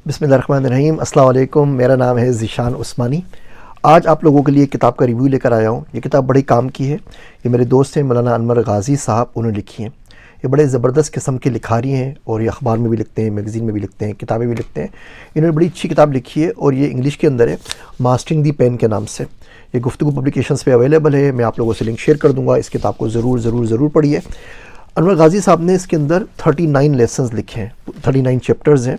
بسم اللہ الرحمن الرحیم۔ السلام علیکم، میرا نام ہے ذیشان عثمانی۔ آج آپ لوگوں کے لیے کتاب کا ریویو لے کر آیا ہوں۔ یہ کتاب بڑے کام کی ہے۔ یہ میرے دوست ہیں مولانا انور غازی صاحب، انہوں نے لکھی ہیں۔ یہ بڑے زبردست قسم کے لکھاری ہیں اور یہ اخبار میں بھی لکھتے ہیں، میگزین میں بھی لکھتے ہیں، کتابیں بھی لکھتے ہیں۔ انہوں نے بڑی اچھی کتاب لکھی ہے اور یہ انگلش کے اندر ہے، ماسٹرنگ دی پین کے نام سے۔ یہ گفتگو پبلیکیشنز پہ اویلیبل ہے، میں آپ لوگوں سے لنک شیئر کر دوں گا۔ اس کتاب کو ضرور پڑھیے۔ انور غازی صاحب نے اس کے اندر 39 لیسنز لکھے ہیں، 39 چیپٹرز ہیں۔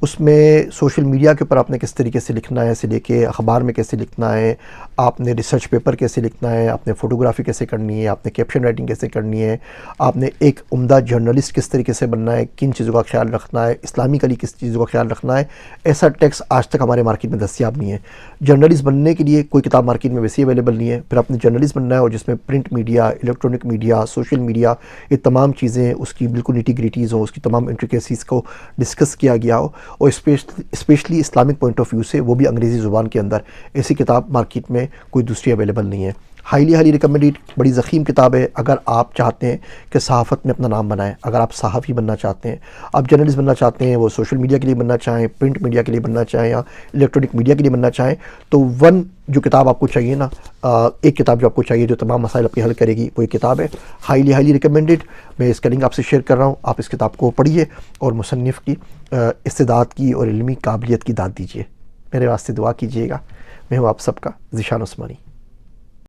اس میں سوشل میڈیا کے اوپر آپ نے کس طریقے سے لکھنا ہے سے لے کے اخبار میں کیسے لکھنا ہے، آپ نے ریسرچ پیپر کیسے لکھنا ہے، آپ نے فوٹوگرافی کیسے کرنی ہے، آپ نے کیپشن رائٹنگ کیسے کرنی ہے، آپ نے ایک عمدہ جرنلسٹ کس طریقے سے بننا ہے، کن چیزوں کا خیال رکھنا ہے، اسلامکلی کس چیزوں کا خیال رکھنا ہے۔ ایسا ٹیکسٹ آج تک ہمارے مارکیٹ میں دستیاب نہیں ہے۔ جرنلسٹ بننے کے لیے کوئی کتاب مارکیٹ میں ویسے اویلیبل نہیں ہے۔ پھر آپ نے جرنلسٹ بننا ہے اور جس میں print media, electronic media, social media, یہ تمام چیزیں اس کی بالکل نیٹی گریٹیز ہوں، اس کی تمام انٹریکیسیز کو ڈسکس کیا گیا ہو، اور specially Islamic point of view سے، وہ بھی انگریزی زبان کے اندر۔ ایسی کتاب مارکیٹ میں کوئی دوسری اویلیبل نہیں ہے۔ ہائیلی ریکمینڈیڈ، بڑی ضخیم کتاب ہے۔ اگر آپ چاہتے ہیں کہ صحافت میں اپنا نام بنائیں، اگر آپ صحافی بننا چاہتے ہیں، آپ جرنلسٹ بننا چاہتے ہیں، وہ سوشل میڈیا کے لیے بننا چاہیں، پرنٹ میڈیا کے لیے بننا چاہیں یا الیکٹرانک میڈیا کے لیے بننا چاہیں، تو جو کتاب آپ کو چاہیے نا، ایک کتاب جو آپ کو چاہیے جو تمام مسائل آپ کے حل کرے گی، وہ ایک کتاب ہے، ہائیلی ریکمینڈیڈ۔ میں اس کا لنک آپ سے شیئر کر رہا ہوں، آپ اس کتاب کو پڑھیے اور مصنف کی استعداد کی اور علمی قابلیت کی داد دیجیے۔ میرے واسطے دعا کیجیے گا۔ میں ہوں آپ سب کا ذیشان عثمانی۔